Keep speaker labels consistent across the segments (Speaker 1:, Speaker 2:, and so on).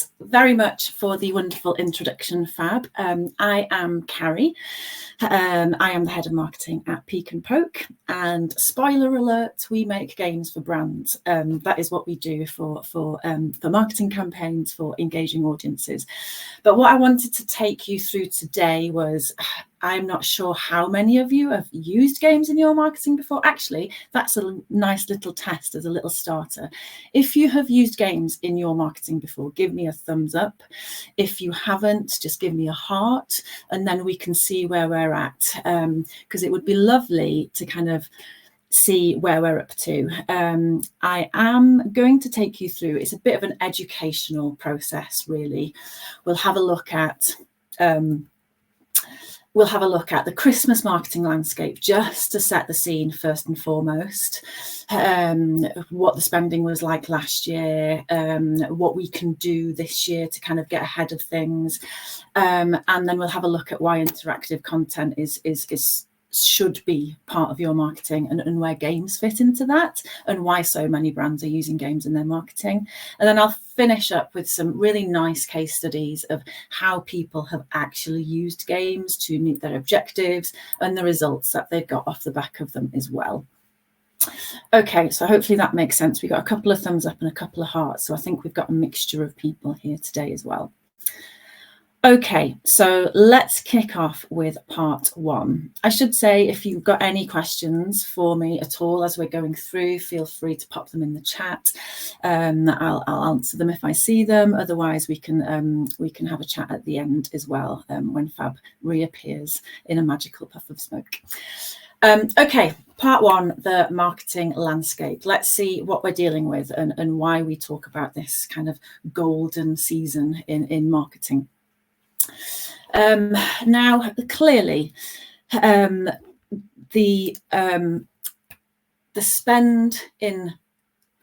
Speaker 1: Thanks very much for the wonderful introduction, Fab. I am Carrie. I am the head of marketing at Peak and Poke, and spoiler alert, we make games for brands. That is what we do for marketing campaigns, for engaging audiences. But what I wanted to take you through today was, I'm not sure how many of you have used games in your marketing before. Actually, that's a nice little test as a little starter. If you have used games in your marketing before, give me a thumbs up. If you haven't, just give me a heart, and then we can see where we're at, because it would be lovely to kind of see where we're up to. I am going to take you through, it's a bit of an educational process, really. We'll have a look at the Christmas marketing landscape, just to set the scene first and foremost, what the spending was like last year, what we can do this year to kind of get ahead of things, and then we'll have a look at why interactive content should be part of your marketing, and where games fit into that, and why so many brands are using games in their marketing. And then I'll finish up with some really nice case studies of how people have actually used games to meet their objectives and the results that they've got off the back of them as well. Okay, so hopefully that makes sense. We got a couple of thumbs up and a couple of hearts, so I think we've got a mixture of people here today as well. Okay, so let's kick off with part one. I should say, if you've got any questions for me at all as we're going through, feel free to pop them in the chat. I'll answer them if I see them. Otherwise, we can have a chat at the end as well, when Fab reappears in a magical puff of smoke. Okay, part one, the marketing landscape. Let's see what we're dealing with and why we talk about this kind of golden season in marketing. Now, clearly, the spend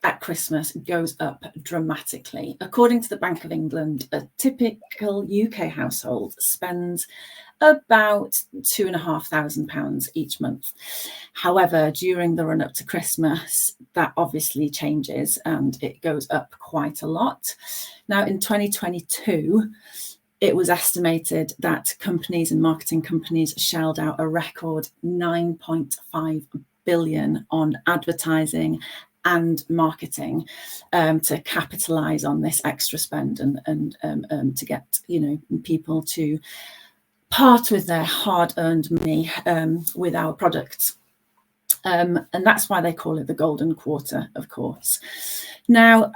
Speaker 1: at Christmas goes up dramatically. According to the Bank of England, a typical UK household spends about £2,500 each month. However, during the run up to Christmas, that obviously changes and it goes up quite a lot. Now, in 2022, it was estimated that companies and marketing companies shelled out a record $9.5 billion on advertising and marketing to capitalize on this extra spend and to get people to part with their hard-earned money with our products. And that's why they call it the golden quarter, of course. Now,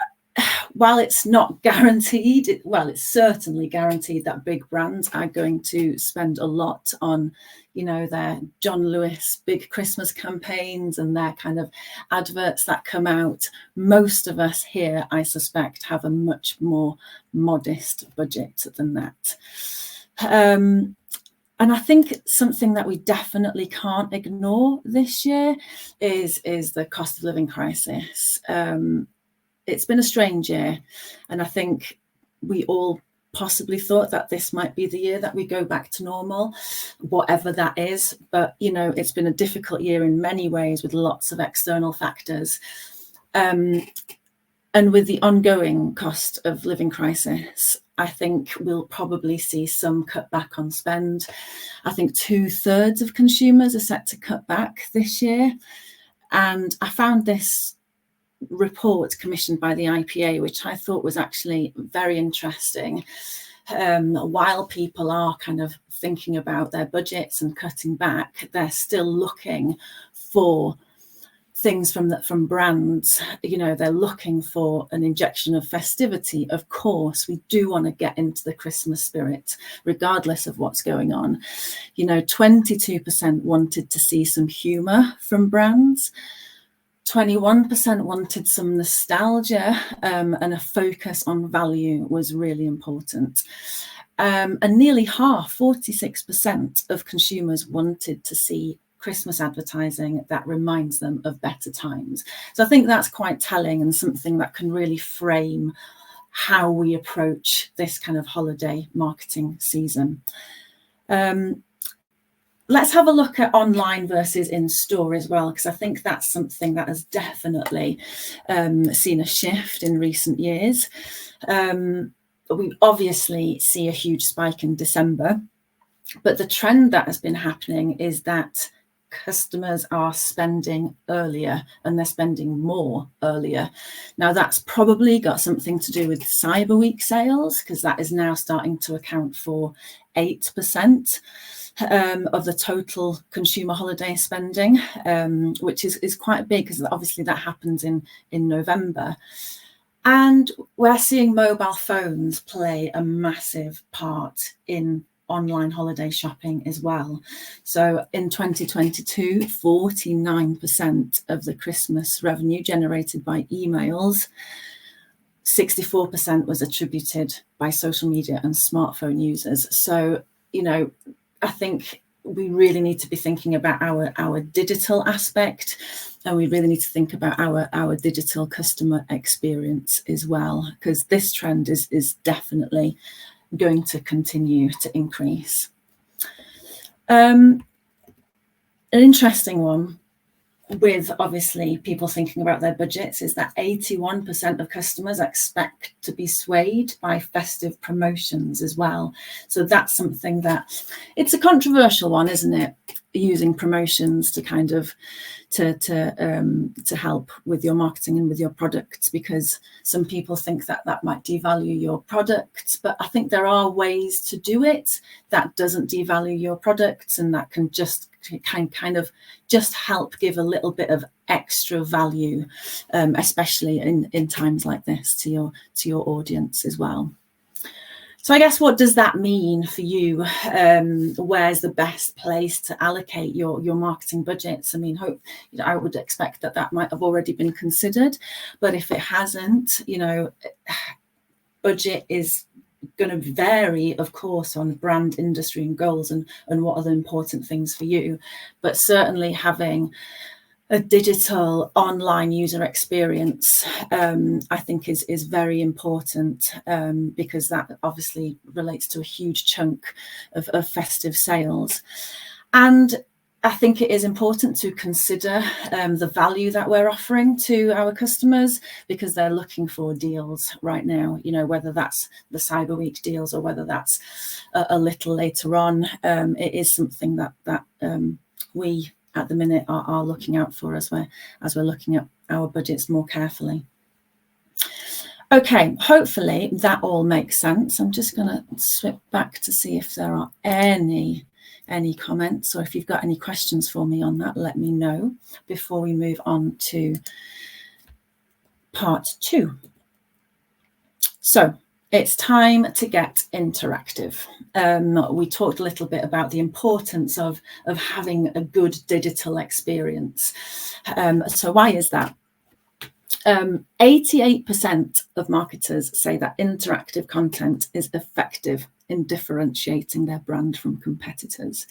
Speaker 1: while it's not guaranteed, it's certainly guaranteed that big brands are going to spend a lot on, their John Lewis big Christmas campaigns and their kind of adverts that come out. Most of us here, I suspect, have a much more modest budget than that. And I think something that we definitely can't ignore this year is the cost of living crisis. It's been a strange year, and I think we all possibly thought that this might be the year that we go back to normal, whatever that is. But, it's been a difficult year in many ways with lots of external factors. And with the ongoing cost of living crisis, I think we'll probably see some cut back on spend. I think 2/3 of consumers are set to cut back this year. And I found this report commissioned by the IPA, which I thought was actually very interesting. While people are kind of thinking about their budgets and cutting back, they're still looking for things from brands. They're looking for an injection of festivity. Of course, we do want to get into the Christmas spirit, regardless of what's going on. 22% wanted to see some humor from brands. 21% wanted some nostalgia, and a focus on value was really important. And nearly half, 46% of consumers wanted to see Christmas advertising that reminds them of better times. So I think that's quite telling and something that can really frame how we approach this kind of holiday marketing season. Let's have a look at online versus in-store as well, because I think that's something that has definitely seen a shift in recent years. we obviously see a huge spike in December, but the trend that has been happening is that customers are spending earlier, and they're spending more earlier. Now, that's probably got something to do with Cyber Week sales, because that is now starting to account for 8% of the total consumer holiday spending, which is quite big, because obviously that happens in November. And we're seeing mobile phones play a massive part in online holiday shopping as well. So in 2022, 49% of the Christmas revenue generated by emails, 64% was attributed by social media and smartphone users. So, I think we really need to be thinking about our digital aspect, and we really need to think about our digital customer experience as well, because this trend is definitely going to continue to increase. An interesting one with obviously people thinking about their budgets is that 81% of customers expect to be swayed by festive promotions as well. So that's something that, it's a controversial one, isn't it? Using promotions to kind of to help with your marketing and with your products, because some people think that might devalue your products, but I think there are ways to do it that doesn't devalue your products, and that can just kind of just help give a little bit of extra value, especially in times like this, to your audience as well. So I guess, what does that mean for you? Where's the best place to allocate your marketing budgets? I mean, I would expect that might have already been considered, but if it hasn't, budget is going to vary, of course, on brand, industry and goals, and what are the important things for you. But certainly having a digital online user experience, I think is very important, because that obviously relates to a huge chunk of festive sales. And I think it is important to consider the value that we're offering to our customers, because they're looking for deals right now, whether that's the Cyber Week deals or whether that's a little later on. It is something that we at the minute are looking out for as we're looking at our budgets more carefully. Okay, hopefully that all makes sense. I'm just going to swip back to see if there are any comments, or if you've got any questions for me on that, let me know before we move on to part 2. So it's time to get interactive. We talked a little bit about the importance of having a good digital experience. So why is that? 88% of marketers say that interactive content is effective in differentiating their brand from competitors.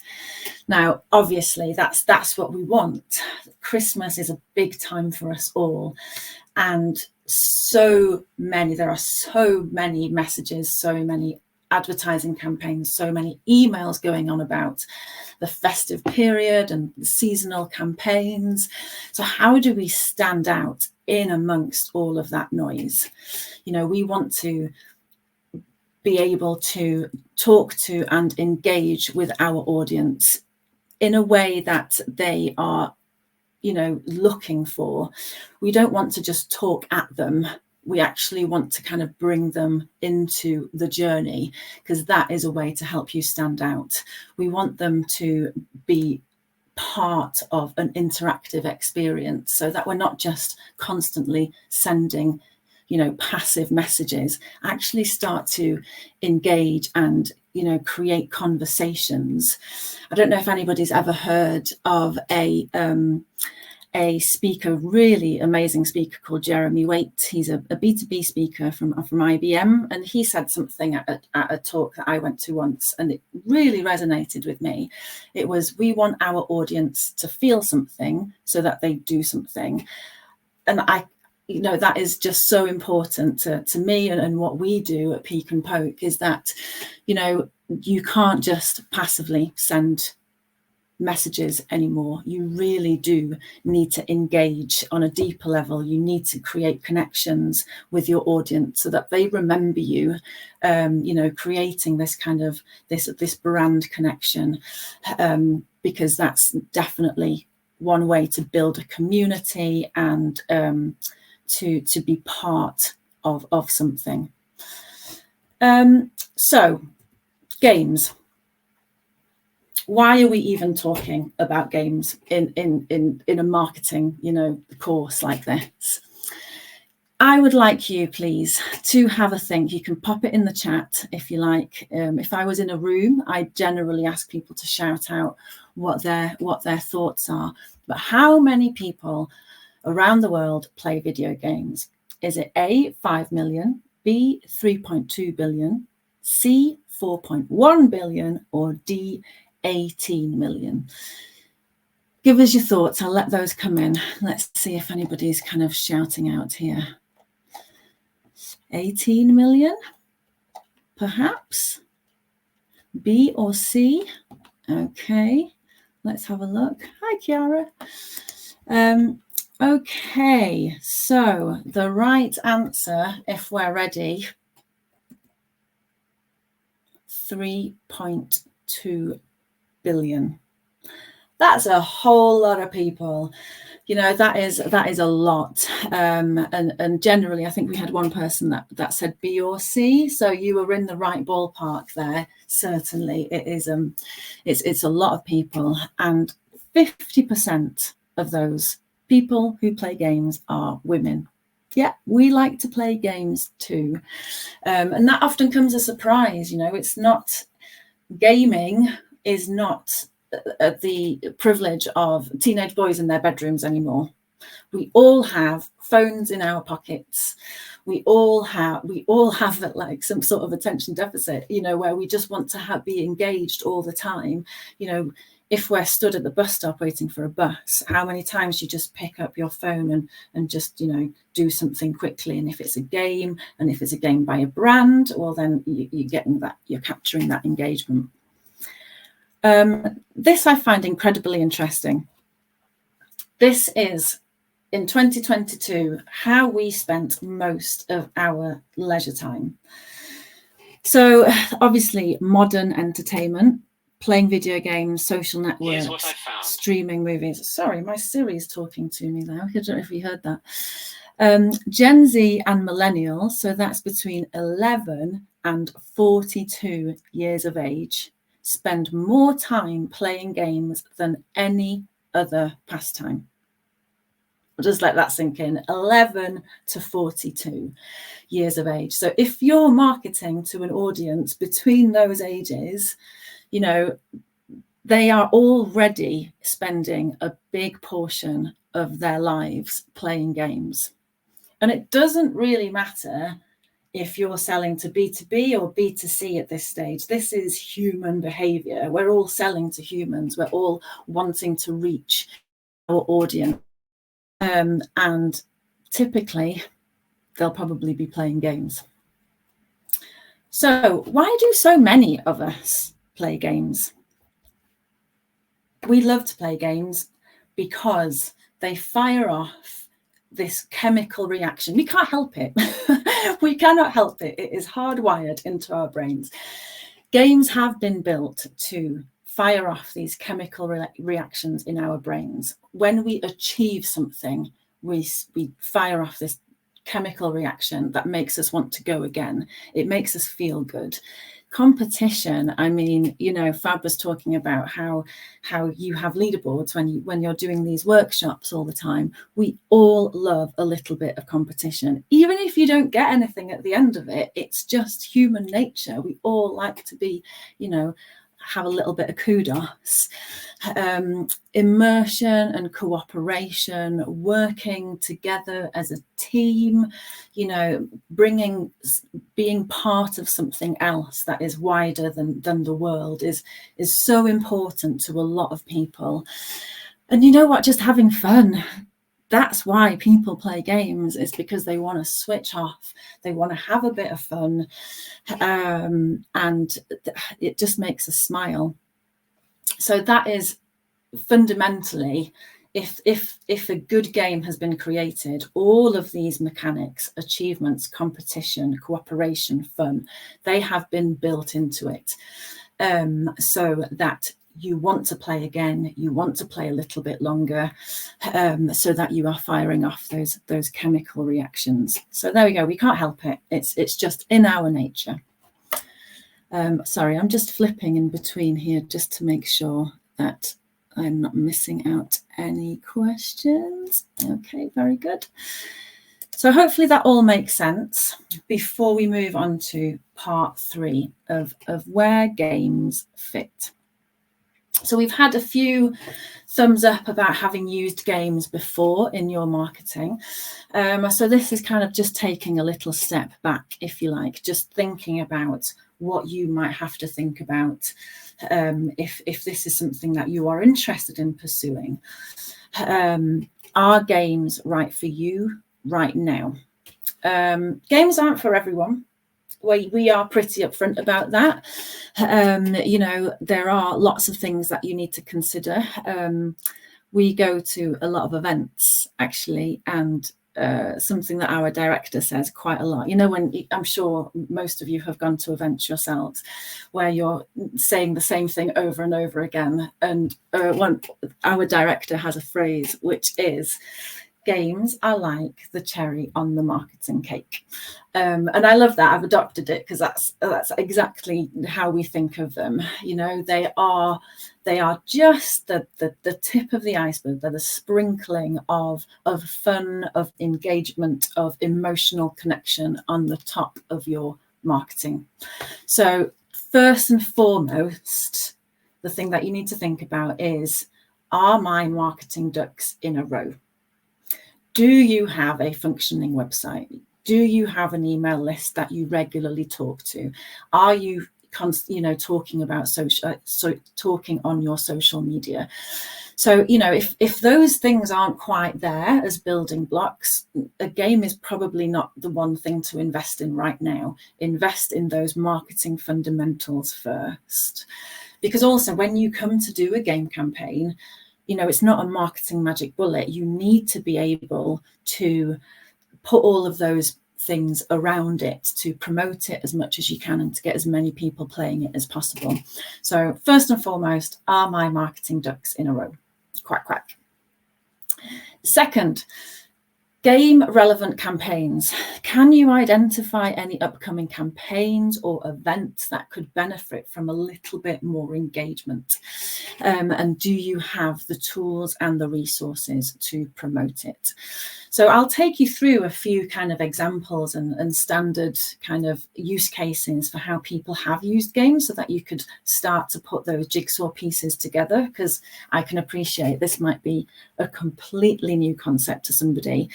Speaker 1: Now, obviously, that's what we want. Christmas is a big time for us all, and there are so many messages, so many advertising campaigns, so many emails going on about the festive period and the seasonal campaigns. So how do we stand out in amongst all of that noise? We want to be able to talk to and engage with our audience in a way that they are, looking for. We don't want to just talk at them. We actually want to kind of bring them into the journey, because that is a way to help you stand out. We want them to be part of an interactive experience, so that we're not just constantly sending, passive messages. Actually start to engage and, create conversations. I don't know if anybody's ever heard of a speaker, really amazing speaker called Jeremy Waite. He's a B2B speaker from IBM, and he said something at a talk that I went to once, and it really resonated with me. It was, we want our audience to feel something so that they do something. And that is just so important to me, and what we do at Peak and Poke is that, you can't just passively send messages anymore. You really do need to engage on a deeper level. You need to create connections with your audience so that they remember you, creating this kind of this brand connection, because that's definitely one way to build a community and to be part of something. So games. Why are we even talking about games in a marketing, course like this? I would like you, please, to have a think. You can pop it in the chat if you like. If I was in a room, I generally ask people to shout out what their thoughts are. But how many people around the world play video games? Is it A, 5 million, B, 3.2 billion, C, 4.1 billion, or D, 18 million? Give us your thoughts. I'll let those come in. Let's see if anybody's kind of shouting out here. 18 million, perhaps? B or C? Okay, let's have a look. Hi, Kiara. Okay, so the right answer, if we're ready, 3.2 billion. That's a whole lot of people. That is a lot. And generally, I think we had one person that said B or C. So you were in the right ballpark there. Certainly, it is. It's a lot of people, and 50% of those people who play games are women. Yeah, we like to play games too, and that often comes as a surprise. It's not gaming is not the privilege of teenage boys in their bedrooms anymore. We all have phones in our pockets. We all have like some sort of attention deficit, where we just want to be engaged all the time. If we're stood at the bus stop waiting for a bus, how many times you just pick up your phone and just, do something quickly? And if it's a game, and if it's a game by a brand, well, then you're capturing that engagement. This I find incredibly interesting. This is, in 2022, how we spent most of our leisure time. So obviously modern entertainment, playing video games, social networks, streaming movies. Sorry, my Siri's talking to me now. I don't know if you heard that. Gen Z and millennials, so that's between 11 and 42 years of age, spend more time playing games than any other pastime. I'll just let that sink in. 11 to 42 years of age. So if you're marketing to an audience between those ages, they are already spending a big portion of their lives playing games. And it doesn't really matter if you're selling to B2B or B2C at this stage. This is human behavior. We're all selling to humans. We're all wanting to reach our audience. And typically, they'll probably be playing games. So why do so many of us play games? We love to play games because they fire off this chemical reaction. We can't help it. We cannot help it. It is hardwired into our brains. Games have been built to fire off these chemical reactions in our brains. When we achieve something, we fire off this chemical reaction that makes us want to go again. It makes us feel good. Competition, I mean, Fab was talking about how you have leaderboards when you're doing these workshops all the time. We all love a little bit of competition. Even if you don't get anything at the end of it, it's just human nature. We all like to be, have a little bit of kudos. Immersion and cooperation, working together as a team, being part of something else that is wider than the world is so important to a lot of people. And you know what, just having fun. That's why people play games, is because they want to switch off. They want to have a bit of fun. And it just makes us smile. So that is fundamentally, if a good game has been created, all of these mechanics, achievements, competition, cooperation, fun, they have been built into it, so that you want to play again, you want to play a little bit longer, so that you are firing off those chemical reactions. So there we go. We can't help it. It's just in our nature. Sorry, I'm just flipping in between here just to make sure that I'm not missing out any questions. Okay, very good. So hopefully that all makes sense before we move on to part 3 of where games fit. So we've had a few thumbs up about having used games before in your marketing. So this is kind of just taking a little step back, if you like, just thinking about what you might have to think about if this is something that you are interested in pursuing. Are games right for you right now? Games aren't for everyone. We are pretty upfront about that. You know, there are lots of things that you need to consider. We go to a lot of events, actually, and something that our director says quite a lot. You know, when I'm sure most of you have gone to events yourselves where you're saying the same thing over and over again. And our director has a phrase which is, games are like the cherry on the marketing cake. And I love that. I've adopted it because that's exactly how we think of them. You know, they are just the tip of the iceberg. They're the sprinkling of fun, of engagement, of emotional connection on the top of your marketing. So first and foremost, the thing that you need to think about is, are my marketing ducks in a row? Do you have a functioning website? Do you have an email list that you regularly talk to? Are you talking about talking on your social media? So, you know, if those things aren't quite there as building blocks, a game is probably not the one thing to invest in right now. Invest in those marketing fundamentals first. Because also, when you come to do a game campaign, you know, it's not a marketing magic bullet. You need to be able to put all of those things around it to promote it as much as you can and to get as many people playing it as possible. So first and foremost, are my marketing ducks in a row? Quack, quack. Second, game relevant campaigns. Can you identify any upcoming campaigns or events that could benefit from a little bit more engagement? And do you have the tools and the resources to promote it? So I'll take you through a few kind of examples and standard kind of use cases for how people have used games so that you could start to put those jigsaw pieces together, because I can appreciate this might be a completely new concept to somebody.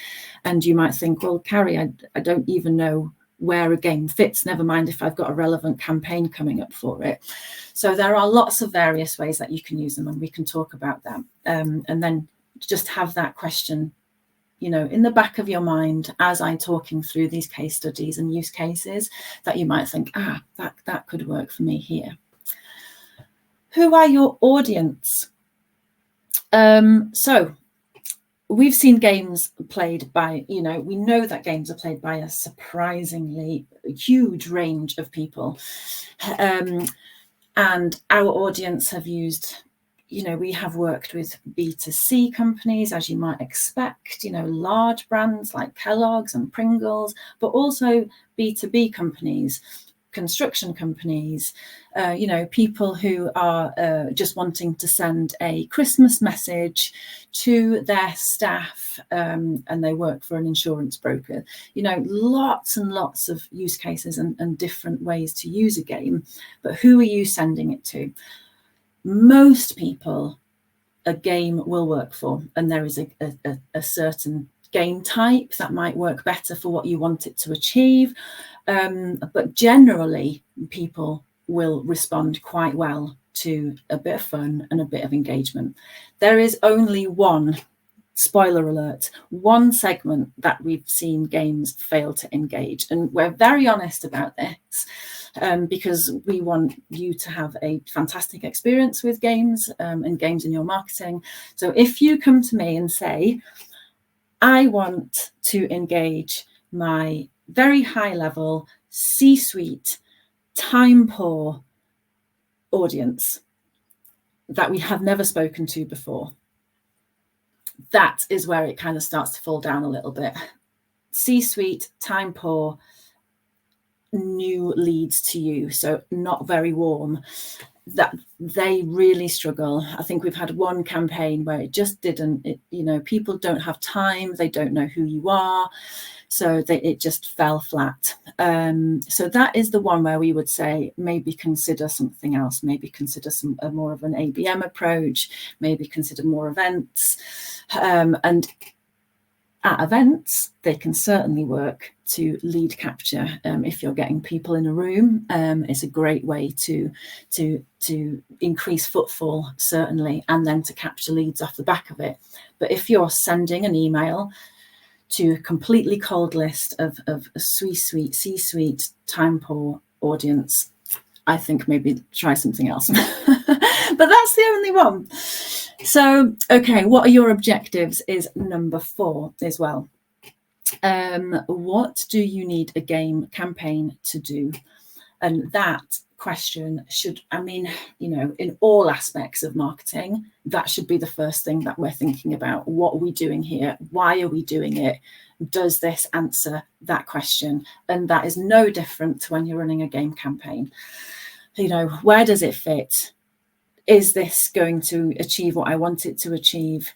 Speaker 1: And you might think, well, Carrie, I don't even know where a game fits, never mind if I've got a relevant campaign coming up for it. So there are lots of various ways that you can use them, and we can talk about that. And then just have that question, you know, in the back of your mind as I'm talking through these case studies and use cases that you might think, that could work for me here. Who are your audience? So we've seen games played by, you know, we know that games are played by a surprisingly huge range of people. And our audience have used, you know, we have worked with B2C companies, as you might expect, you know, large brands like Kellogg's and Pringles, but also B2B companies, construction companies, you know, people who are just wanting to send a Christmas message to their staff, and they work for an insurance broker. You know, lots and lots of use cases and different ways to use a game. But who are you sending it to? Most people, a game will work for, and there is a certain game type that might work better for what you want it to achieve. But generally, people will respond quite well to a bit of fun and a bit of engagement. There is only one, spoiler alert, one segment that we've seen games fail to engage. And we're very honest about this. because we want you to have a fantastic experience with games and games in your marketing. So if you come to me and say, I want to engage my very high level C-suite, time poor audience that we have never spoken to before, that is where it kind of starts to fall down a little bit. C-suite, time poor, new leads to you, so not very warm, that they really struggle. I think we've had one campaign where it just didn't, people don't have time, they don't know who you are, so it just fell flat. So that is the one where we would say maybe consider something else, maybe consider more of an ABM approach, maybe consider more events. And at events, they can certainly work to lead capture. If you're getting people in a room, it's a great way to increase footfall, certainly, and then to capture leads off the back of it. But if you're sending an email to a completely cold list of a C-suite, time poor audience, I think maybe try something else. But that's the only one. So, okay, what are your objectives is number 4 as well. What do you need a game campaign to do? And that question should, in all aspects of marketing, that should be the first thing that we're thinking about. What are we doing here? Why are we doing it? Does this answer that question? And that is no different to when you're running a game campaign. Where does it fit? Is this going to achieve what I want it to achieve?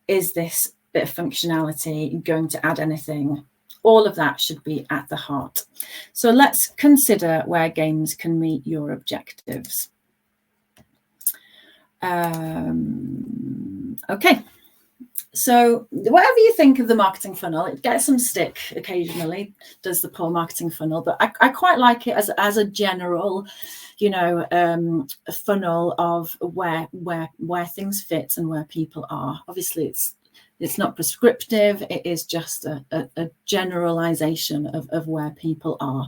Speaker 1: Is this bit of functionality going to add anything? All of that should be at the heart. So let's consider where games can meet your objectives. Okay. So whatever you think of the marketing funnel, it gets some stick occasionally, does the poor marketing funnel, but I quite like it as a general, a funnel of where things fit and where people are. Obviously, it's not prescriptive. It is just a generalization of where people are.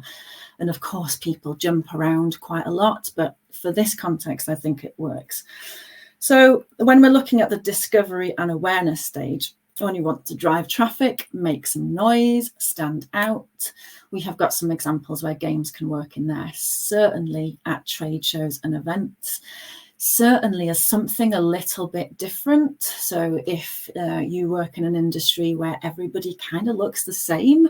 Speaker 1: And of course, people jump around quite a lot, but for this context, I think it works. So when we're looking at the discovery and awareness stage, when you want to drive traffic, make some noise, stand out, we have got some examples where games can work in there, certainly at trade shows and events, certainly as something a little bit different. So if you work in an industry where everybody kind of looks the same,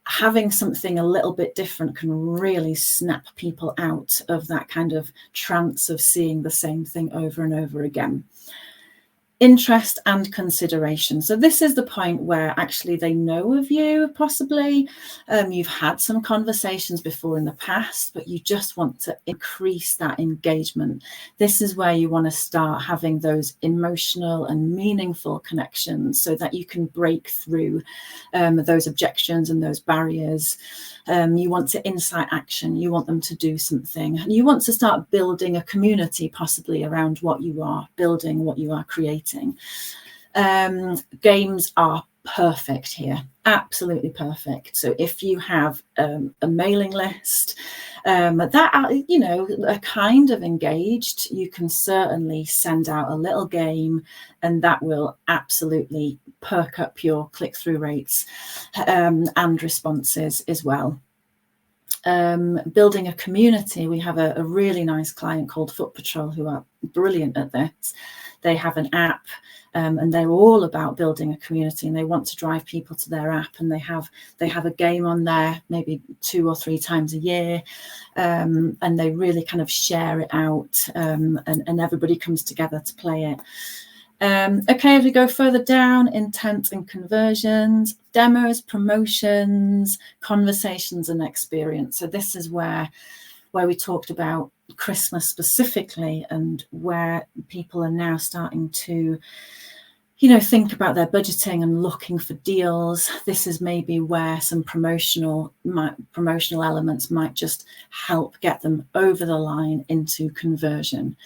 Speaker 1: having something a little bit different can really snap people out of that kind of trance of seeing the same thing over and over again. Interest and consideration. So this is the point where actually they know of you, possibly. You've had some conversations before in the past, but you just want to increase that engagement. This is where you want to start having those emotional and meaningful connections so that you can break through those objections and those barriers. You want to incite action. You want them to do something. And you want to start building a community, possibly around what you are building, what you are creating. Games are perfect here, absolutely perfect. So if you have a mailing list that are kind of engaged, you can certainly send out a little game, and that will absolutely perk up your click-through rates and responses as well. Building a community, we have a really nice client called Foot Patrol who are brilliant at this. They have an app and they're all about building a community, and they want to drive people to their app, and they have a game on there maybe 2 or 3 times a year, and they really kind of share it out, and everybody comes together to play it. Okay, as we go further down, intent and conversions, demos, promotions, conversations and experience. So this is where we talked about Christmas specifically, and where people are now starting to think about their budgeting and looking for deals. This is maybe where some promotional elements might just help get them over the line into conversion.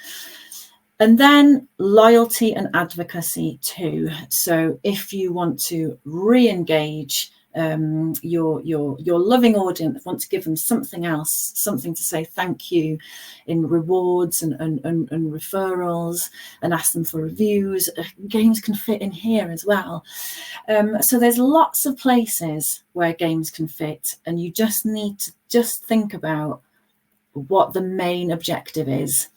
Speaker 1: And then loyalty and advocacy too. So if you want to re-engage your loving audience, want to give them something else, something to say thank you in rewards and referrals, and ask them for reviews. Games can fit in here as well. So there's lots of places where games can fit, and you just need to just think about what the main objective is,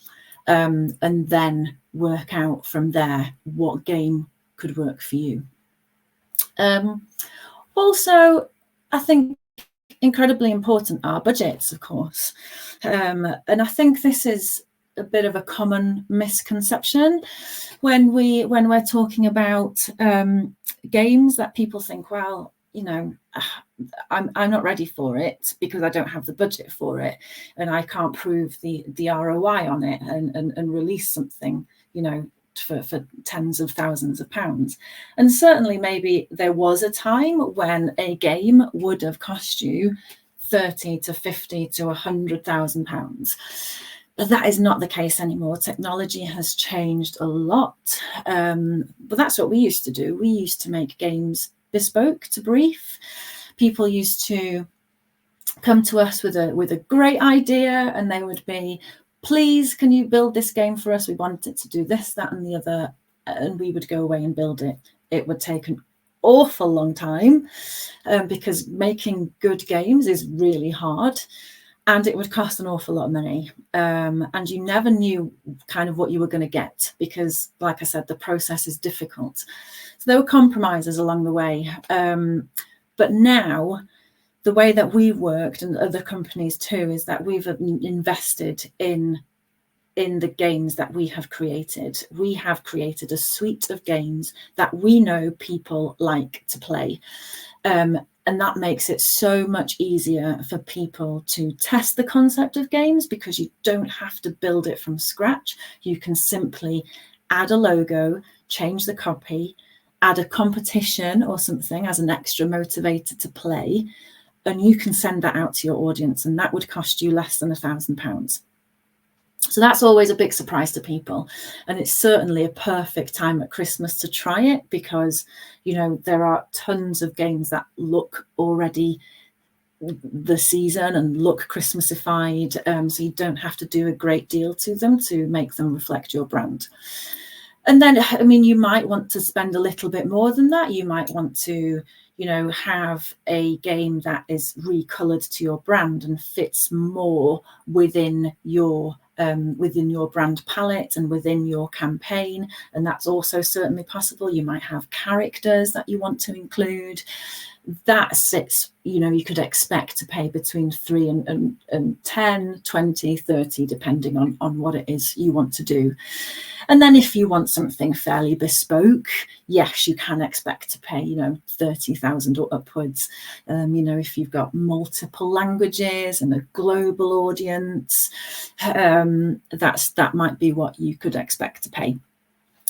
Speaker 1: and then work out from there what game could work for you. Also, I think incredibly important are budgets, of course. And I think this is a bit of a common misconception when we're talking about games, that people think, well, you know, I'm not ready for it because I don't have the budget for it, and I can't prove the ROI on it and release something, you know, for tens of thousands of pounds. And certainly maybe there was a time when a game would have cost you 30 to 50 to 100,000 pounds. But that is not the case anymore. Technology has changed a lot. But that's what we used to do. We used to make games bespoke to brief. People used to come to us with a great idea, and they would be, please, can you build this game for us? We want it to do this, that, and the other. And we would go away and build it. It would take an awful long time because making good games is really hard, and it would cost an awful lot of money. And you never knew kind of what you were going to get because, like I said, the process is difficult. So there were compromises along the way. But now, the way that we've worked, and other companies too, is that we've invested in the games that we have created. We have created a suite of games that we know people like to play. And that makes it so much easier for people to test the concept of games because you don't have to build it from scratch. You can simply add a logo, change the copy, add a competition or something as an extra motivator to play, and you can send that out to your audience, and that would cost you less than £1,000. So that's always a big surprise to people. And it's certainly a perfect time at Christmas to try it because, you know, there are tons of games that look already the season and look Christmasified. So you don't have to do a great deal to them to make them reflect your brand. And then, I mean, you might want to spend a little bit more than that. You might want to, you know, have a game that is recolored to your brand and fits more within your brand palette and within your campaign. And that's also certainly possible. You might have characters that you want to include. That sits, you know, you could expect to pay between 3 and 10, 20, 30, depending on what it is you want to do. And then if you want something fairly bespoke, yes, you can expect to pay, you know, 30,000 or upwards. You know, if you've got multiple languages and a global audience, that might be what you could expect to pay.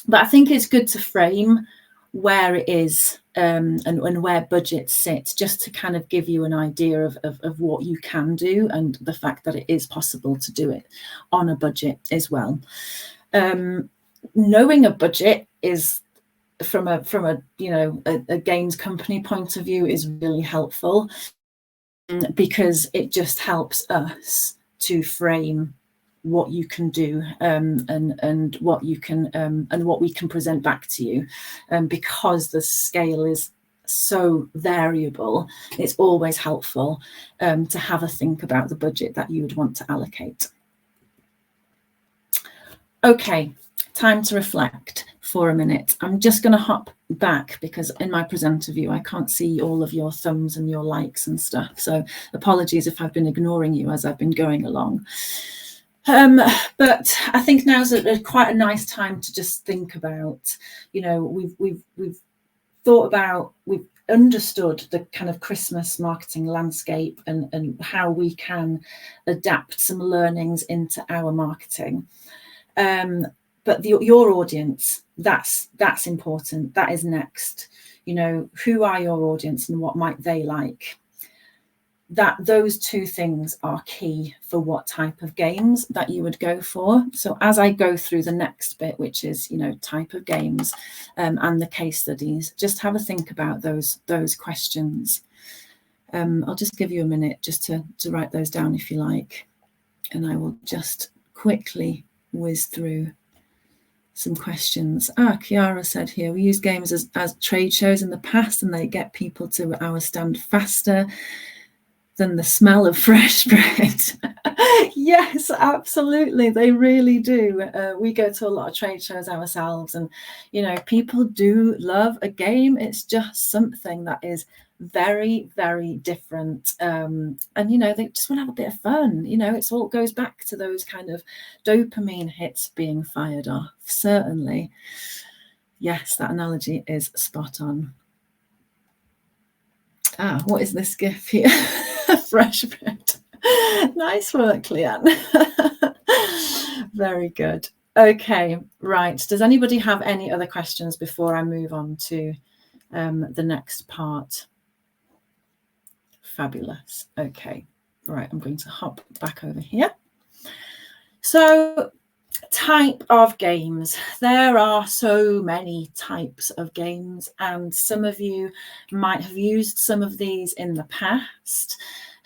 Speaker 1: But I think it's good to frame where it is and where budgets sit, just to kind of give you an idea of what you can do and the fact that it is possible to do it on a budget as well. Knowing a budget is from a you know a games company point of view is really helpful because it just helps us to frame what you can do and what you can and what we can present back to you, because the scale is so variable. It's always helpful to have a think about the budget that you would want to allocate. Okay, time to reflect for a minute. I'm just going to hop back because in my presenter view I can't see all of your thumbs and your likes and stuff, so apologies if I've been ignoring you as I've been going along. But I think now's quite a nice time to just think about, you know, we've thought about, we've understood the kind of Christmas marketing landscape and how we can adapt some learnings into our marketing. But your audience, that's important. That is next. You know, who are your audience and what might they like? Those two things are key for what type of games that you would go for. So as I go through the next bit, which is, you know, type of games and the case studies, just have a think about those questions. I'll just give you a minute just to write those down if you like, and I will just quickly whiz through some questions. Chiara said here, we use games as trade shows in the past, and they get people to our stand faster than the smell of fresh bread. Yes, absolutely, they really do. We go to a lot of trade shows ourselves, and people do love a game. It's just something that is very, very different, and they just want to have a bit of fun. It's all goes back to those kind of dopamine hits being fired off. Certainly, yes, that analogy is spot on. What is this gif here? Fresh bread. Nice work, Leanne. Very good. Okay, right. Does anybody have any other questions before I move on to the next part? Fabulous. Okay, right. I'm going to hop back over here. So, type of games. There are so many types of games, and some of you might have used some of these in the past,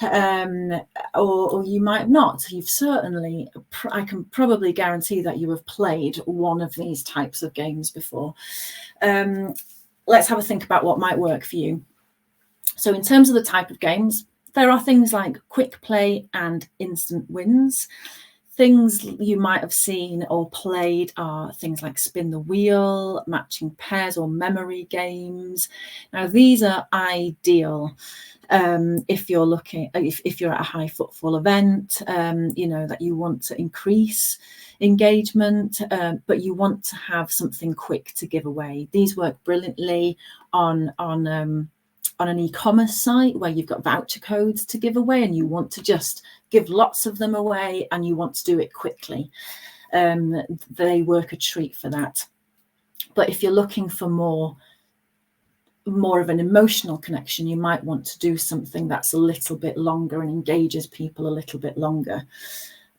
Speaker 1: or you might not. You've certainly, I can probably guarantee that you have played one of these types of games before. Let's have a think about what might work for you. So in terms of the type of games, there are things like quick play and instant wins. Things you might have seen or played are things like spin the wheel, matching pairs, or memory games. Now, these are ideal if you're at a high footfall event, that you want to increase engagement, but you want to have something quick to give away. These work brilliantly on an e-commerce site where you've got voucher codes to give away, and you want to just give lots of them away, and you want to do it quickly. They work a treat for that. But if you're looking for more of an emotional connection, you might want to do something that's a little bit longer and engages people a little bit longer.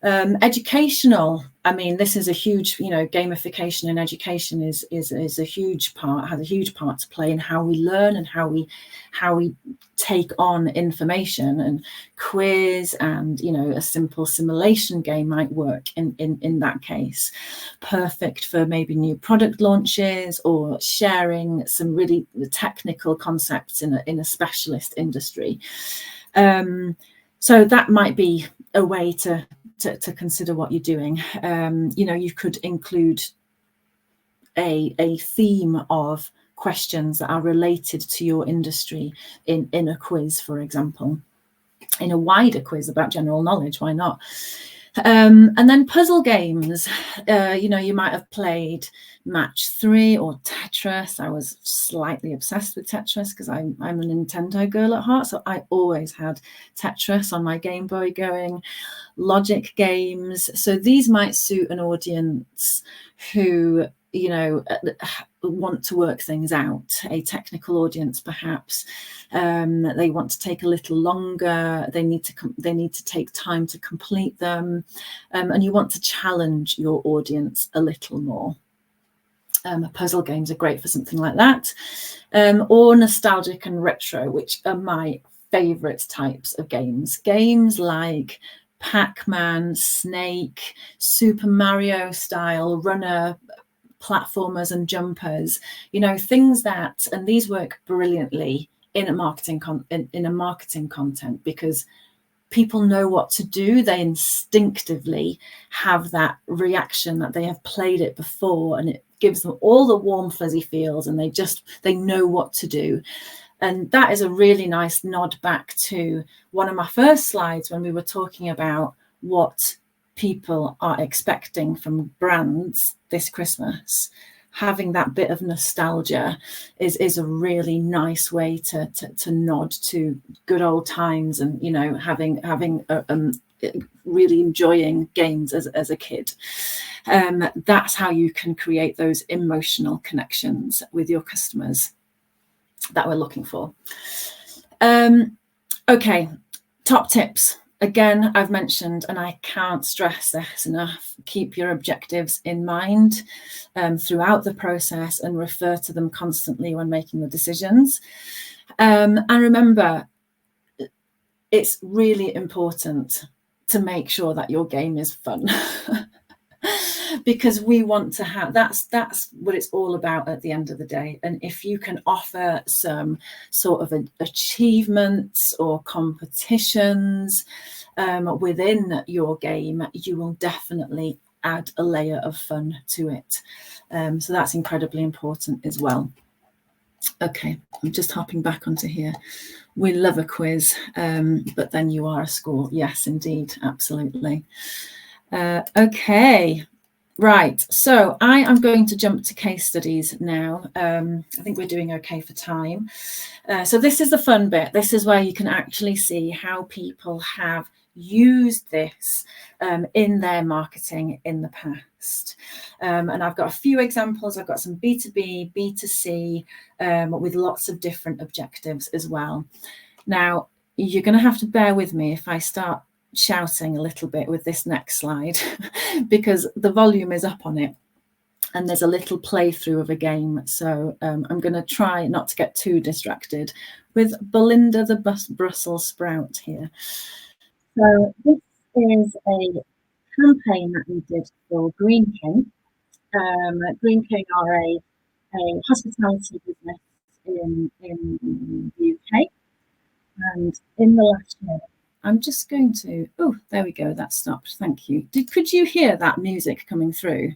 Speaker 1: Educational, I mean, this is a huge, gamification in education is a huge part, has a huge part to play in how we learn and how we take on information. And quiz and a simple simulation game might work in that case. Perfect for maybe new product launches or sharing some really technical concepts in a specialist industry. So that might be a way to consider what you're doing. You could include a theme of questions that are related to your industry in a quiz, for example, in a wider quiz about general knowledge. Why not? And then puzzle games. You might have played Match 3 or Tetris. I was slightly obsessed with Tetris because I'm a Nintendo girl at heart, so I always had Tetris on my Game Boy going. Logic games. So these might suit an audience who want to work things out, a technical audience perhaps. They want to take a little longer, they need to take time to complete them, and you want to challenge your audience a little more. Puzzle games are great for something like that, or nostalgic and retro, which are my favorite types of games. Games like Pac-Man, Snake, Super Mario style runner platformers and jumpers, things that, and these work brilliantly in a marketing content because people know what to do. They instinctively have that reaction that they have played it before, and it gives them all the warm fuzzy feels, and they know what to do. And that is a really nice nod back to one of my first slides when we were talking about what people are expecting from brands this Christmas. Having that bit of nostalgia is a really nice way to nod to good old times, and having really enjoying games as a kid. That's how you can create those emotional connections with your customers that we're looking for. Okay, top tips. Again, I've mentioned, and I can't stress this enough, keep your objectives in mind throughout the process and refer to them constantly when making the decisions. And remember, it's really important to make sure that your game is fun. Because we want to have, that's what it's all about at the end of the day. And if you can offer some sort of achievements or competitions within your game, you will definitely add a layer of fun to it. So that's incredibly important as well. Okay, I'm just hopping back onto here. We love a quiz, but then you are a score. Yes, indeed, absolutely. Okay, right. So I am going to jump to case studies now. I think we're doing okay for time. So this is the fun bit. This is where you can actually see how people have used this in their marketing in the past. And I've got a few examples. I've got some B2B, B2C, with lots of different objectives as well. Now, you're going to have to bear with me if I start shouting a little bit with this next slide because the volume is up on it and there's a little playthrough of a game. So I'm going to try not to get too distracted with Belinda the Brussels sprout here. So this is a campaign that we did for Green King. Green King are a hospitality business in the UK. And in the last year, I'm just going to, oh, there we go, that stopped, thank you. Could you hear that music coming through?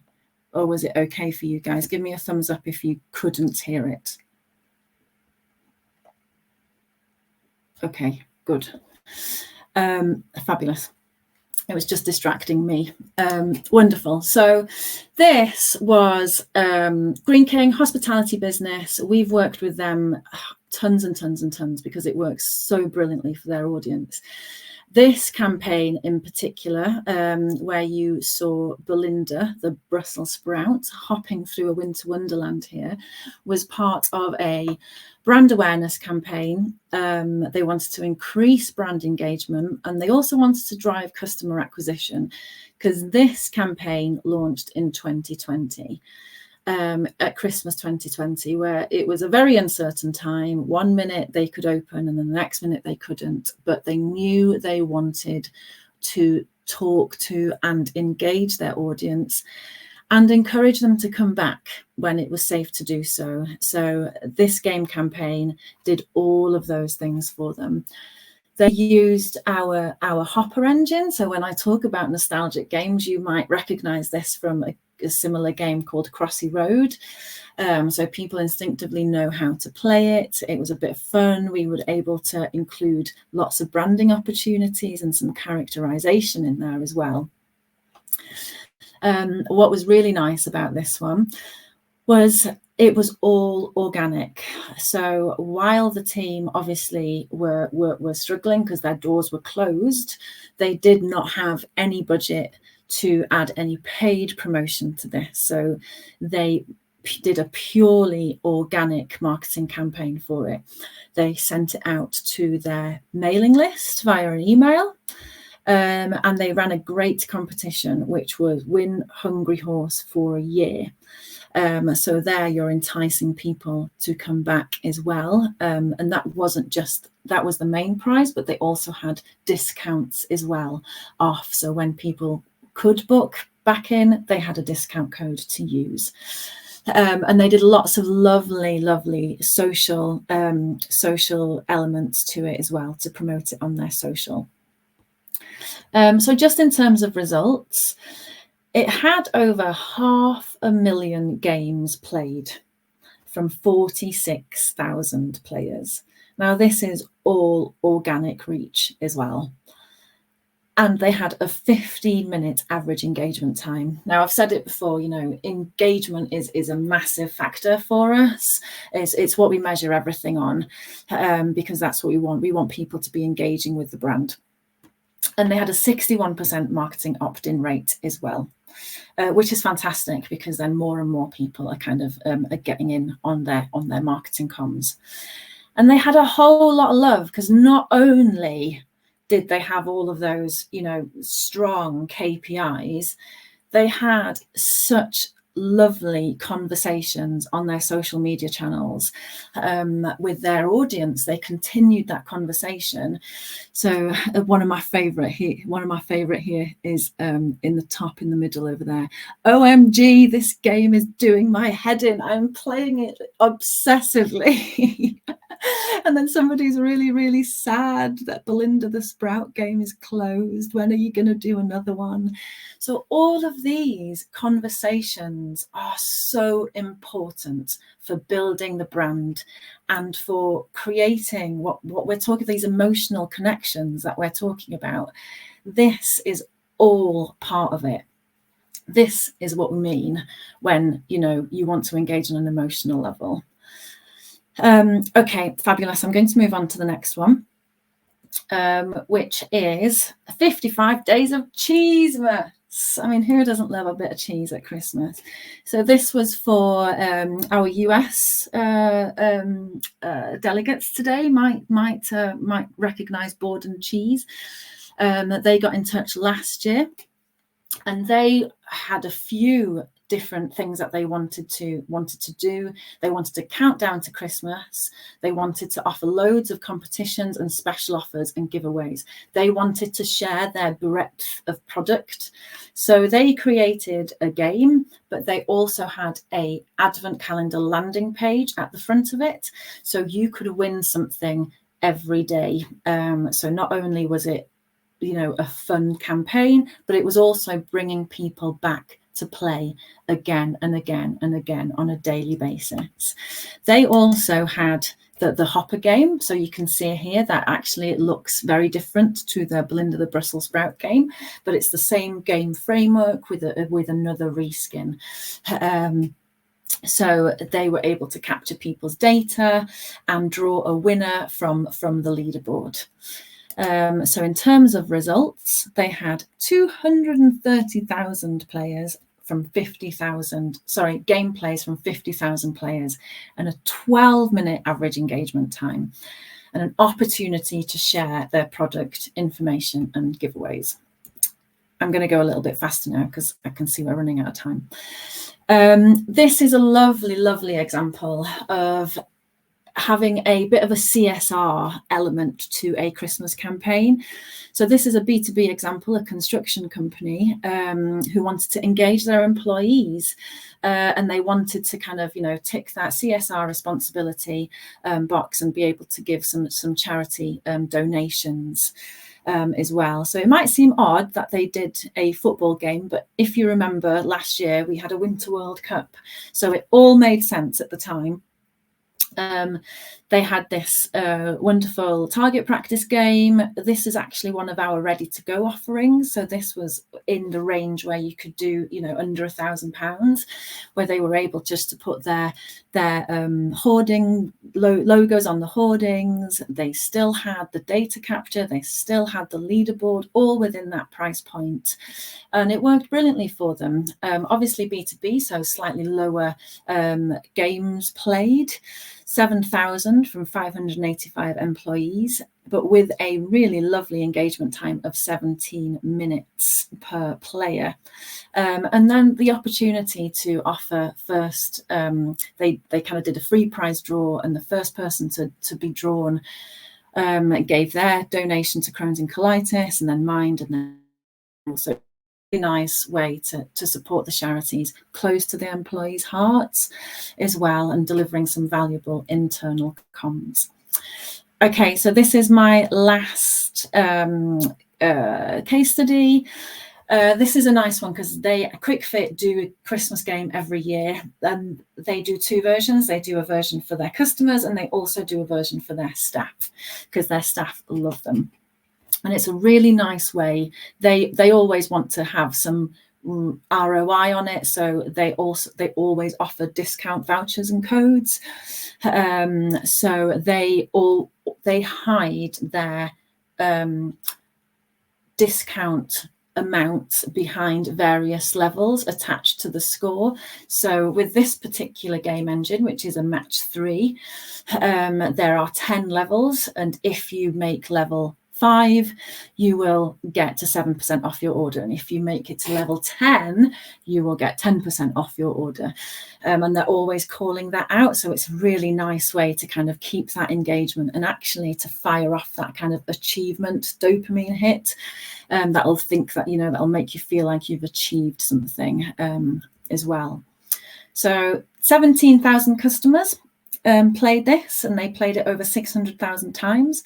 Speaker 1: Or was it okay for you guys? Give me a thumbs up if you couldn't hear it. Okay, good. Fabulous. It was just distracting me. Wonderful. So this was Green King hospitality business. We've worked with them tons and tons and tons because it works so brilliantly for their audience. This campaign in particular, where you saw Belinda, the Brussels sprout, hopping through a winter wonderland here, was part of a brand awareness campaign. They wanted to increase brand engagement and they also wanted to drive customer acquisition because this campaign launched in 2020. At Christmas 2020, where it was a very uncertain time. 1 minute they could open and then the next minute they couldn't, but they knew they wanted to talk to and engage their audience and encourage them to come back when it was safe to do so. So this game campaign did all of those things for them. They used our Hopper engine. So when I talk about nostalgic games, you might recognize this from a similar game called Crossy Road. So people instinctively know how to play it. It was a bit of fun. We were able to include lots of branding opportunities and some characterization in there as well. What was really nice about this one was it was all organic. So while the team obviously were struggling because their doors were closed, they did not have any budget to add any paid promotion to this. So they did a purely organic marketing campaign for it. They sent it out to their mailing list via an email. And they ran a great competition, which was Win Hungry Horse for a year. So there you're enticing people to come back as well. And that wasn't just, that was the main prize, but they also had discounts as well off. So when people could book back in, they had a discount code to use. And they did lots of lovely social elements to it as well to promote it on their social. So just in terms of results, it had over 500,000 games played from 46,000 players. Now this is all organic reach as well. And they had a 15-minute average engagement time. Now, I've said it before, you know, engagement is a massive factor for us. It's what we measure everything on because that's what we want. We want people to be engaging with the brand. And they had a 61% marketing opt-in rate as well, which is fantastic because then more and more people are kind of are getting in on their marketing comms. And they had a whole lot of love because not only did they have all of those, you know, strong KPIs, they had such lovely conversations on their social media channels with their audience. They continued that conversation. So one of my favorite here is in the top in the middle over there. OMG, this game is doing my head in. I'm playing it obsessively. And then somebody's really, really sad that Belinda the Sprout game is closed. When are you going to do another one? So all of these conversations are so important for building the brand and for creating what we're talking, these emotional connections that we're talking about. This is all part of it. This is what we mean when, you know, you want to engage on an emotional level. Okay, fabulous. I'm going to move on to the next one, which is 55 Days of Cheesemas. I mean, who doesn't love a bit of cheese at Christmas? So this was for our US delegates today. Might recognise Borden cheese. They got in touch last year, and they had a few different things that they wanted to do. They wanted to count down to Christmas. They wanted to offer loads of competitions and special offers and giveaways. They wanted to share their breadth of product. So they created a game, but they also had a advent calendar landing page at the front of it. So you could win something every day. So not only was it, you know, a fun campaign, but it was also bringing people back to play again and again and again on a daily basis. They also had the hopper game. So you can see here that actually it looks very different to the Belinda the Brussels sprout game, but it's the same game framework with another reskin. So they were able to capture people's data and draw a winner from the leaderboard. So in terms of results, they had 230,000 players from 50,000, gameplays from 50,000 players, and a 12-minute average engagement time, and an opportunity to share their product information and giveaways. I'm going to go a little bit faster now because I can see we're running out of time. This is a lovely, lovely example of having a bit of a CSR element to a Christmas campaign. So this is a B2B example, a construction company who wanted to engage their employees, and they wanted to kind of, you know, tick that CSR responsibility box and be able to give some charity donations as well. So it might seem odd that they did a football game, but if you remember last year we had a Winter World Cup, so it all made sense at the time. They had this wonderful target practice game. This is actually one of our ready to go offerings. So this was in the range where you could do, you know, under £1,000, where they were able just to put their hoarding logos on the hoardings. They still had the data capture. They still had the leaderboard, all within that price point. And it worked brilliantly for them. Obviously B2B, so slightly lower games played. 7,000 from 585 employees, but with a really lovely engagement time of 17 minutes per player. And then the opportunity to offer first, they kind of did a free prize draw, and the first person to be drawn gave their donation to Crohn's and colitis, and then Mind, and then also nice way to support the charities close to the employees' hearts as well, and delivering some valuable internal comms. Okay, so this is my last case study. This is a nice one because Quick Fit do a Christmas game every year, and they do two versions. They do a version for their customers, and they also do a version for their staff because their staff love them. And it's a really nice way. They always want to have some ROI on it, so they always offer discount vouchers and codes. So they hide their discount amount behind various levels attached to the score. So with this particular game engine, which is a match 3, there are 10 levels, and if you make level 5, you will get to 7% off your order. And if you make it to level 10, you will get 10% off your order. And they're always calling that out. So it's a really nice way to kind of keep that engagement and actually to fire off that kind of achievement dopamine hit. That'll make you feel like you've achieved something as well. So 17,000 customers played this, and they played it over 600,000 times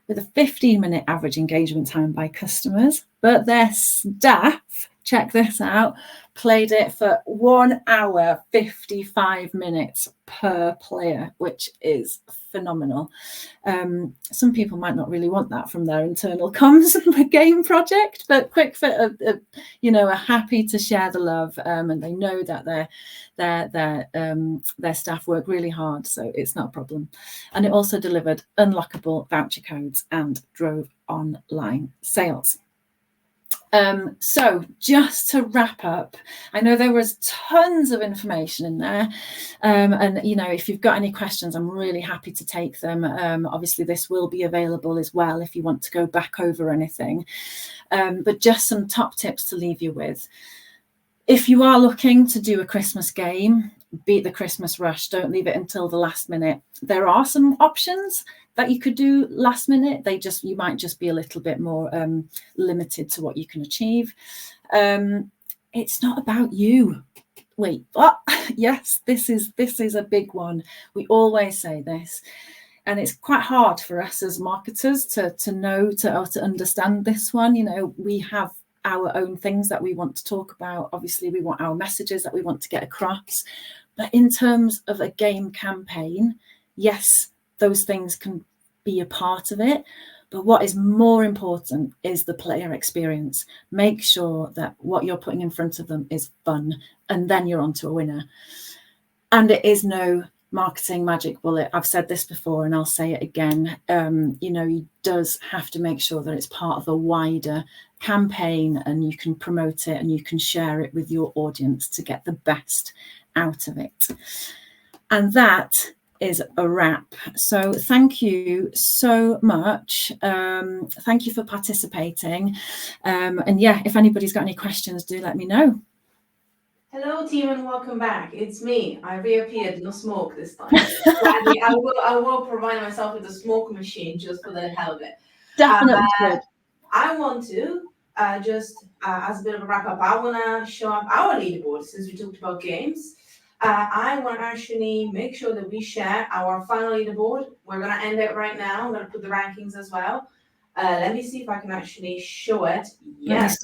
Speaker 1: with a 15-minute average engagement time by customers. But their staff, check this out, played it for 1 hour, 55 minutes per player, which is phenomenal. Some people might not really want that from their internal comms game project, but QuickFit are happy to share the love, and they know that their staff work really hard, so it's not a problem. And it also delivered unlockable voucher codes and drove online sales. So just to wrap up, I know there was tons of information in there, and if you've got any questions, I'm really happy to take them. Obviously this will be available as well if you want to go back over anything, but just some top tips to leave you with. If you are looking to do a Christmas game, beat the Christmas rush, don't leave it until the last minute. There are some options that you could do last minute. You might just be a little bit more limited to what you can achieve. It's not about you. Wait, what? Yes, this is a big one. We always say this, and it's quite hard for us as marketers to know, to understand this one. We have our own things that we want to talk about. Obviously, we want our messages that we want to get across. But in terms of a game campaign, yes, those things can be a part of it. But what is more important is the player experience. Make sure that what you're putting in front of them is fun, and then you're on to a winner. And it is no marketing magic bullet. I've said this before and I'll say it again. You does have to make sure that it's part of a wider campaign, and you can promote it and you can share it with your audience to get the best out of it. And that is a wrap. So thank you so much. Thank you for participating. And yeah, if anybody's got any questions, do let me know.
Speaker 2: Hello, team, and welcome back. It's me. I reappeared. No smoke this time. I will provide myself with a smoke machine just for the hell of it.
Speaker 1: Definitely good.
Speaker 2: I want to just as a bit of a wrap up, I want to show up our leaderboard since we talked about games. I want to actually make sure that we share our final leaderboard. We're going to end it right now. I'm going to put the rankings as well. Let me see if I can actually show it. Yes.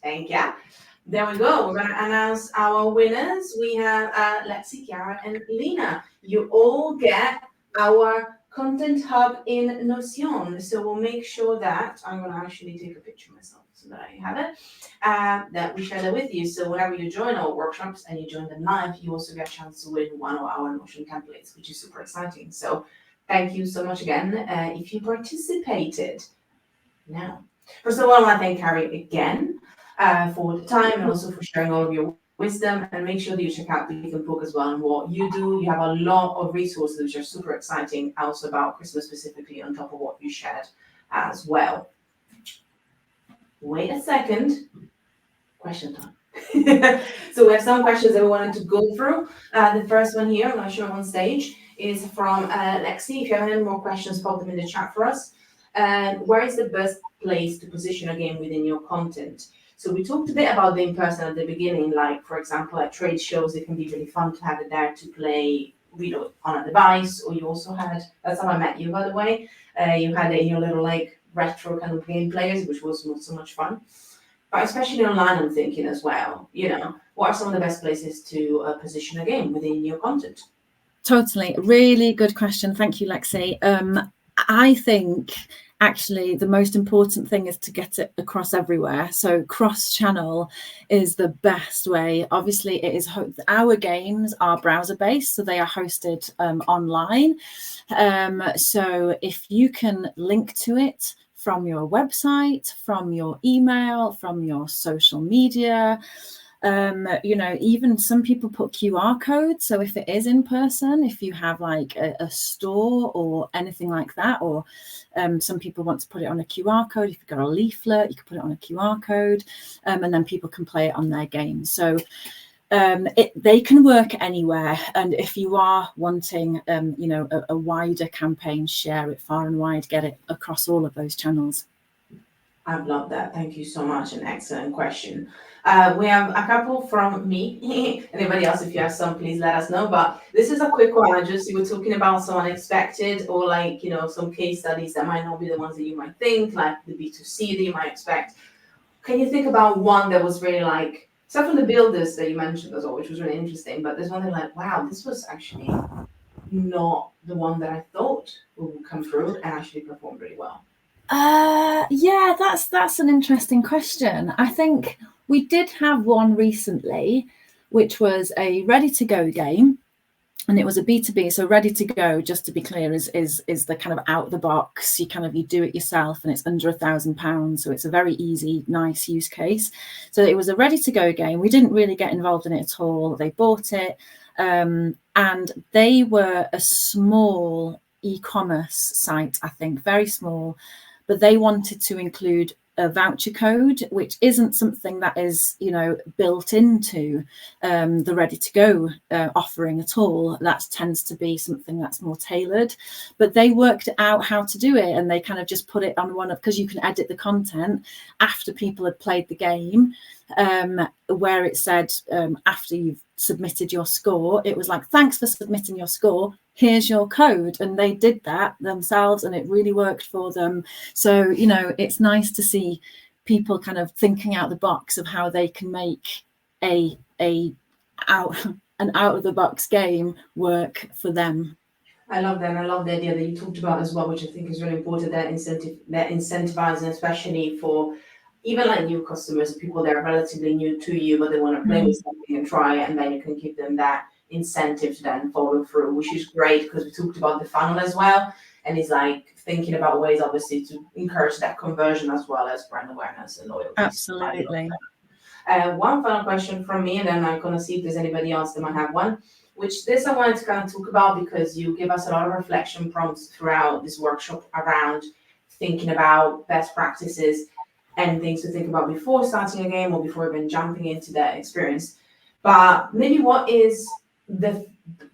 Speaker 2: Thank you. There we go. We're going to announce our winners. We have Lexi, Chiara, and Lena. You all get our content hub in Notion. So we'll make sure that I'm going to actually take a picture of myself so that I have it, that we share that with you. So whenever you join our workshops and you join them live, you also get a chance to win one of our Notion templates, which is super exciting. So thank you so much again if you participated. Now, first of all, I want to thank Carrie again for the time and also for sharing all of your wisdom, and make sure that you check out the Beacon book as well and what you do. You have a lot of resources which are super exciting, also about Christmas specifically, on top of what you shared as well. Wait a second. Question time. So we have some questions that we wanted to go through. The first one here, I'm not sure on stage, is from Lexi. If you have any more questions, pop them in the chat for us. Where is the best place to position a game within your content? So we talked a bit about the in-person at the beginning, like, for example, at trade shows, it can be really fun to have it there to play on a device. Or you also had, that's how I met you, by the way. You had it in your little, like, retro kind of game players, which was not so much fun. But especially online, I'm thinking as well, what are some of the best places to position a game within your content?
Speaker 1: Totally. Really good question. Thank you, Lexi. I think actually the most important thing is to get it across everywhere. So cross-channel is the best way. Obviously, it is our games are browser-based, so they are hosted online. So if you can link to it from your website, from your email, from your social media, You know, even some people put QR codes. So if it is in person, if you have like a store or anything like that, or some people want to put it on a QR code. If you've got a leaflet, you can put it on a QR code, and then people can play it on their games. So they can work anywhere. And if you are wanting, you know, a wider campaign, share it far and wide, get it across all of those channels.
Speaker 2: I love that. Thank you so much. An excellent question. We have a couple from me. Anybody else, if you have some, please let us know. But this is a quick one. You were talking about some unexpected, or like, you know, some case studies that might not be the ones that you might think, like the B2C that you might expect. Can you think about one that was really like, except from the builders that you mentioned as well, which was really interesting, but there's one that like, wow, this was actually not the one that I thought would come through and actually performed really well.
Speaker 1: Yeah, that's an interesting question. I think we did have one recently, which was a ready to go game, and it was a B2B. So ready to go, just to be clear, is the kind of out the box. You do it yourself, and it's under £1,000. So it's a very easy, nice use case. So it was a ready to go game. We didn't really get involved in it at all. They bought it, and they were a small e-commerce site, I think, very small, but they wanted to include a voucher code, which isn't something that is, you know, built into the ready to go offering at all. That tends to be something that's more tailored, but they worked out how to do it, and they kind of just put it on one of, because you can edit the content after people had played the game, where it said after you've submitted your score, it was like, thanks for submitting your score, here's your code. And they did that themselves, and it really worked for them. So, you know, it's nice to see people kind of thinking out the box of how they can make an out of the box game work for them.
Speaker 2: I love that. And I love the idea that you talked about as well, which I think is really important, that incentivizing, especially for even like new customers, people that are relatively new to you, but they want to play with something and try it, and then you can give them that incentive to then follow through, which is great, because we talked about the funnel as well. And it's like thinking about ways, obviously, to encourage that conversion as well as brand awareness and loyalty.
Speaker 1: Absolutely.
Speaker 2: One final question from me, and then I'm going to see if there's anybody else that might have one, which this I wanted to kind of talk about because you give us a lot of reflection prompts throughout this workshop around thinking about best practices and things to think about before starting a game or before even jumping into that experience. But maybe what is the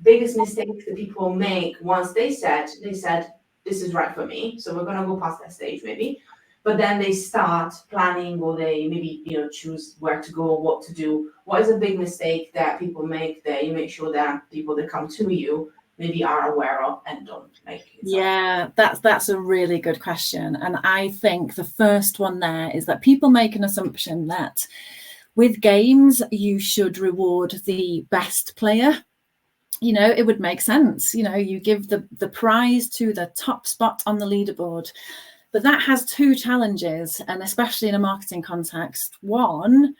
Speaker 2: biggest mistake that people make once they said, this is right for me, so we're going to go past that stage maybe. But then they start planning, or they maybe, you know, choose where to go or what to do. What is a big mistake that people make that you make sure that people that come to you maybe are aware of and don't make it?
Speaker 1: Yeah, that's a really good question. And I think the first one there is that people make an assumption that with games, you should reward the best player. You know, it would make sense. You know, you give the prize to the top spot on the leaderboard. But that has two challenges, and especially in a marketing context. One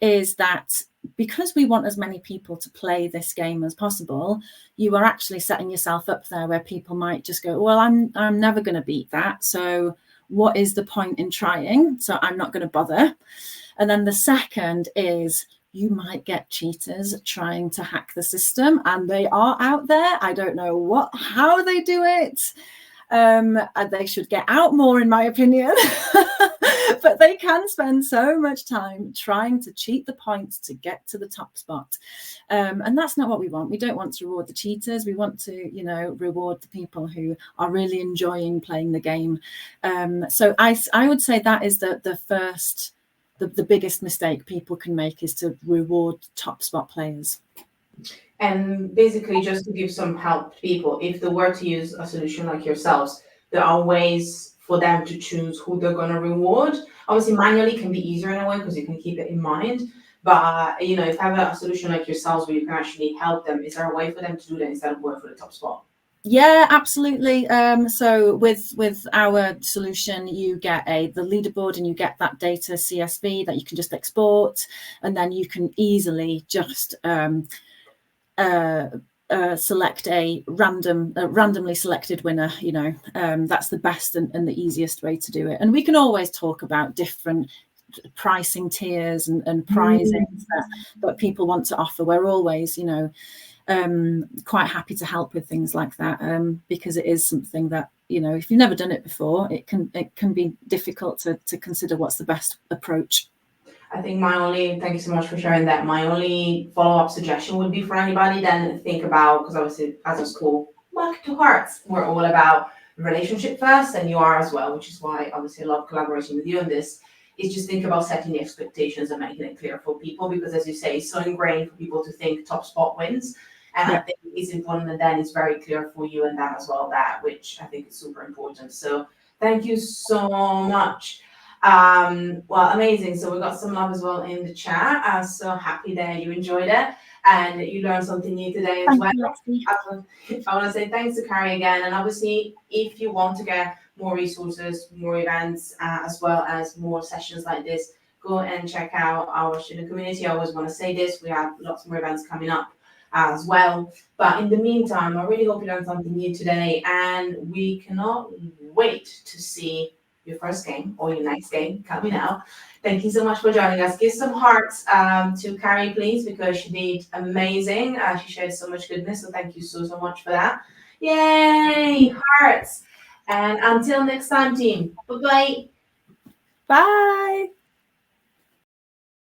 Speaker 1: is that because we want as many people to play this game as possible, you are actually setting yourself up there where people might just go, well, I'm never going to beat that. So what is the point in trying? So I'm not going to bother. And then the second is you might get cheaters trying to hack the system, and they are out there. I don't know how they do it. They should get out more, in my opinion. But they can spend so much time trying to cheat the points to get to the top spot. And that's not what we want. We don't want to reward the cheaters. We want to, you know, reward the people who are really enjoying playing the game. So I would say that is the first, the biggest mistake people can make, is to reward top spot players.
Speaker 2: And basically, just to give some help to people, if they were to use a solution like yourselves, there are ways for them to choose who they're going to reward. Obviously, manually can be easier in a way because you can keep it in mind. But, you know, if you have a solution like yourselves where you can actually help them, is there a way for them to do that instead of going for the top spot?
Speaker 1: Yeah, absolutely. So with our solution, you get the leaderboard, and you get that data CSV that you can just export, and then you can easily just select a randomly selected winner. You know, that's the best and the easiest way to do it. And we can always talk about different pricing tiers and prizes that people want to offer, we're always, quite happy to help with things like that, because it is something that, if you've never done it before, it can be difficult to consider what's the best approach.
Speaker 2: I think thank you so much for sharing that. My only follow-up suggestion would be for anybody then think about, because obviously as a school, back to hearts, we're all about relationship first, and you are as well, which is why obviously I love collaborating with you on this, is just think about setting the expectations and making it clear for people, because as you say, it's so ingrained for people to think top spot wins. And I think it's important that then it's very clear for you and them as well, which I think is super important. So thank you so much. Well, amazing. So we got some love as well in the chat. I'm so happy that you enjoyed it and you learned something new today as well. I want to say thanks to Carrie again. And obviously, if you want to get more resources, more events, as well as more sessions like this, go and check out our student community. I always want to say this. We have lots more events coming up as well. But in the meantime, I really hope you learned something new today. And we cannot wait to see your first game or your next game coming out. Thank you so much for joining us. Give some hearts to Carrie, please, because she did amazing. She shared so much goodness, so thank you so much for that. Yay, hearts! And until next time, team. Bye-bye.
Speaker 1: Bye.